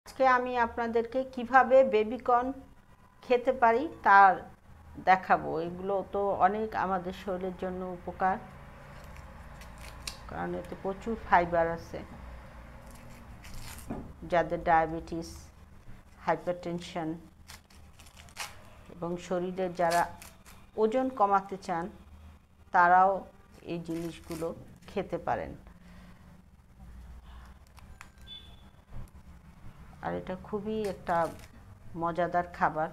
আজকে আমি আপনাদেরকে কিভাবে বেবিকর্ন খেতে পারি তার দেখাবো। এগুলো তো অনেক আমাদের শরীরের জন্য উপকার, কারণ এতে প্রচুর ফাইবার আছে। যাদের ডায়াবেটিস, হাইপারটেনশন এবং শরীরের যারা ওজন কমাতে চান তারাও এই জিনিসগুলো খেতে পারেন। আর এটা খুবই একটা মজাদার খাবার,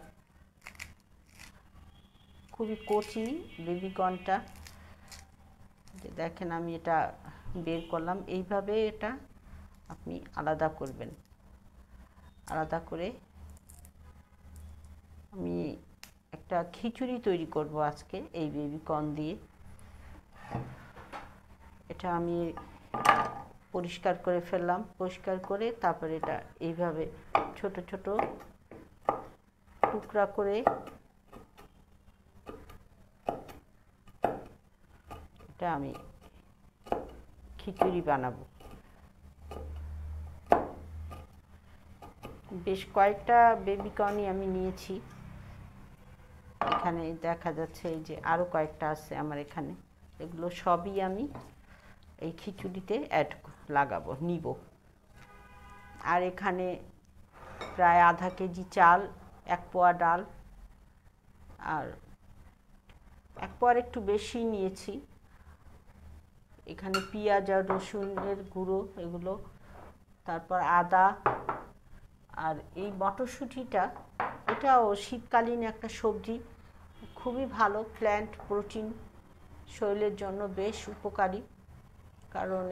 খুবই কচি বেবিকর্নটা। দেখেন আমি এটা বের করলাম, এইভাবে এটা আপনি আলাদা করবেন। আলাদা করে আমি একটা খিচুড়ি তৈরি করব আজকে এই বেবিকর্ন দিয়ে। এটা আমি পরিষ্কার করে ফেললাম, পরিষ্কার করে তারপরে এটা এইভাবে ছোট ছোট টুকরা করে এটা আমি খিচুড়ি বানাবো। বেশ কয়েকটা বেবিকর্নই আমি নিয়েছি। এখানে দেখা যাচ্ছে এই যে আরও কয়েকটা আছে আমার এখানে। এগুলো সবই আমি এই খিচুড়িতে লাগাবো, নিব। আর এখানে প্রায় আধা কেজি চাল, 1 পোয়া ডাল, আর 1 পোয়ার একটু বেশি নিয়েছি। এখানে পেঁয়াজ আর রসুনের গুঁড়ো এগুলো, তারপর আদা। আর এই মটরশুঁটিটা, এটাও শীতকালীন একটা সবজি, খুবই ভালো প্ল্যান্ট প্রোটিন, শরীরের জন্য বেশ উপকারী। কারণ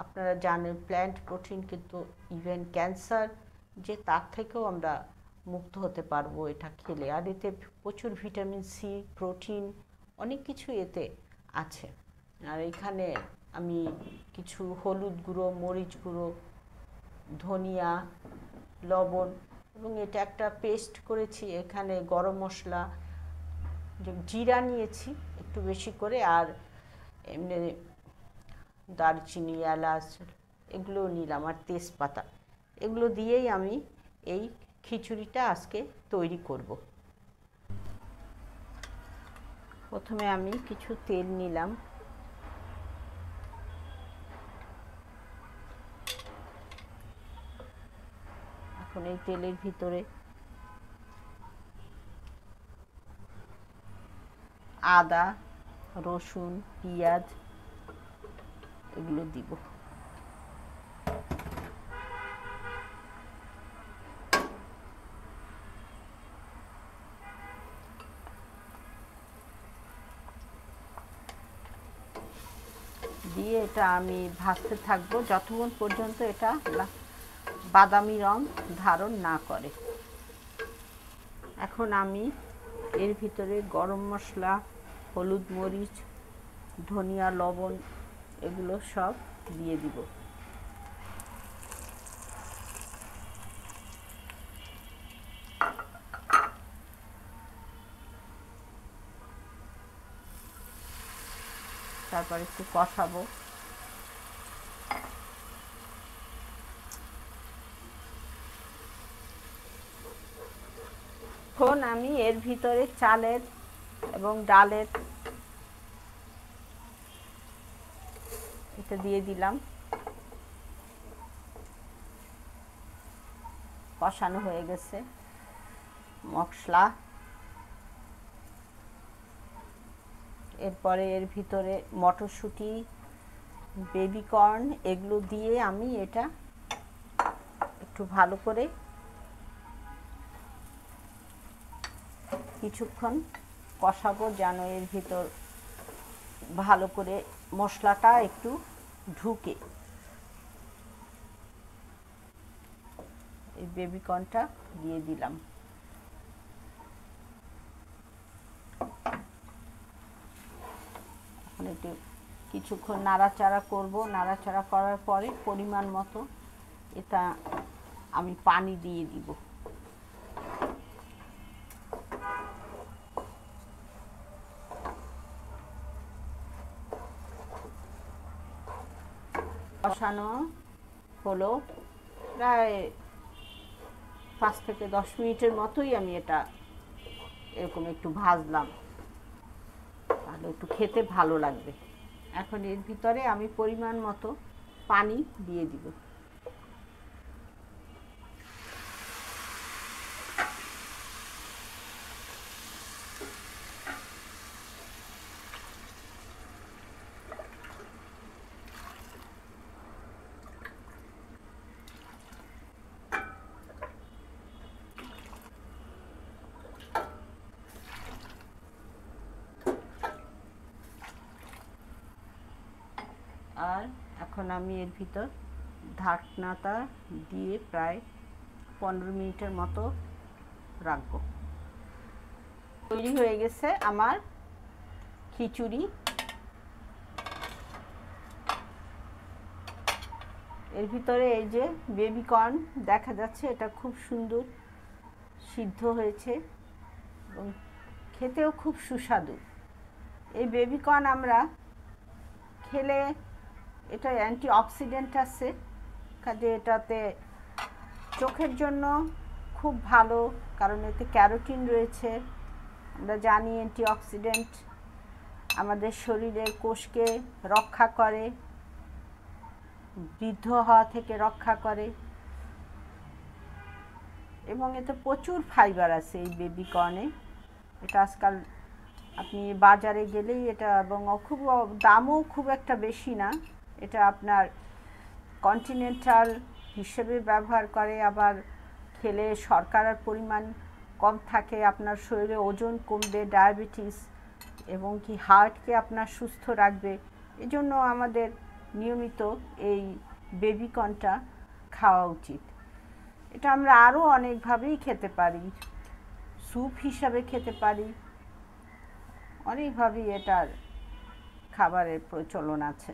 আপনারা জানেন প্ল্যান্ট প্রোটিন কিন্তু ইভেন ক্যান্সার যে তার থেকেও আমরা মুক্ত হতে পারবো এটা খেলে। আর এতে প্রচুর ভিটামিন সি, প্রোটিন, অনেক কিছু এতে আছে। আর এখানে আমি কিছু হলুদ গুঁড়ো, মরিচ গুঁড়ো, ধনিয়া, লবণ এবং এটা একটা পেস্ট করেছি। এখানে গরম মশলা, জিরা নিয়েছি একটু বেশি করে, আর এমনি দারচিনি, এলাচ এগুলোও নিলাম, আর তেজপাতা। এগুলো দিয়েই আমি এই খিচুড়িটা আজকে তৈরি করব। প্রথমে আমি কিছু তেল নিলাম। এখন এই তেলের ভিতরে আদা, রসুন, পেঁয়াজ এগুলো দিব। দিয়ে এটা আমি ভাজতে থাকবো যতক্ষণ পর্যন্ত এটা বাদামি রং ধারণ না করে। এখন আমি এর ভিতরে গরম মশলা, হলুদ, মরিচ, ধনিয়া, লবণ এগুলো সব দিয়ে দিব। তারপর একটু কষাবো। এখন আমি এর ভিতরে চালের এবং ডালের এটা দিয়ে দিলাম। কষানো হয়ে গেছে মশলা। এরপরে এর ভিতরে মটরশুঁটি, বেবিকর্ন এগুলো দিয়ে আমি এটা একটু ভালো করে কিছুক্ষণ কষাবো, যেন এর ভিতর ভালো করে মশলাটা একটু ঢুকে। এই বেবিকর্নটা দিয়ে দিলাম। এখন একটু কিছুক্ষণ নাড়াচাড়া করব। নাড়াচাড়া করার পরে পরিমাণ মতো এটা আমি পানি দিয়ে দিব। কষানো হলো প্রায় 5 থেকে 10 মিনিটের মতোই আমি এটা এরকম একটু ভাজলাম, তাহলে একটু খেতে ভালো লাগবে। এখন এর ভিতরে আমি পরিমাণ মতো পানি দিয়ে দিব। আর এখন আমি এর ভিতর ঢাকনাটা দিয়ে প্রায় 15 মিনিটের মতো রাখবো। তৈরি হয়ে গেছে আমার খিচুড়ি। এর ভিতরে এই যে বেবি কর্ন দেখা যাচ্ছে, এটা খুব সুন্দর সিদ্ধ হয়েছে এবং খেতেও খুব সুস্বাদু। এই বেবি কর্ন আমরা খেলে এটা অ্যান্টিঅক্সিডেন্ট আছে, কাজে এটাতে চোখের জন্য খুব ভালো, কারণ এতে ক্যারোটিন রয়েছে। আমরা জানি অ্যান্টিঅক্সিডেন্ট আমাদের শরীরের কোষকে রক্ষা করে, বৃদ্ধ হওয়া থেকে রক্ষা করে, এবং এতে প্রচুর ফাইবার আছে এই বেবি কর্নে। এটা আজকাল আপনি বাজারে গেলেই এটা, এবং খুব দামও খুব একটা বেশি না। এটা আপনার কন্টিনেন্টাল হিসেবে ব্যবহার করে, আবার খেলে শর্করার পরিমাণ কম থাকে, আপনার শরীরে ওজন কমবে, ডায়াবেটিস এবং কি হার্টকে আপনার সুস্থ রাখবে। এজন্য আমাদের নিয়মিত এই বেবি কর্নটা খাওয়া উচিত। এটা আমরা আরও অনেকভাবেই খেতে পারি, স্যুপ হিসাবে খেতে পারি, অনেকভাবেই এটার খাবারের প্রচলন আছে।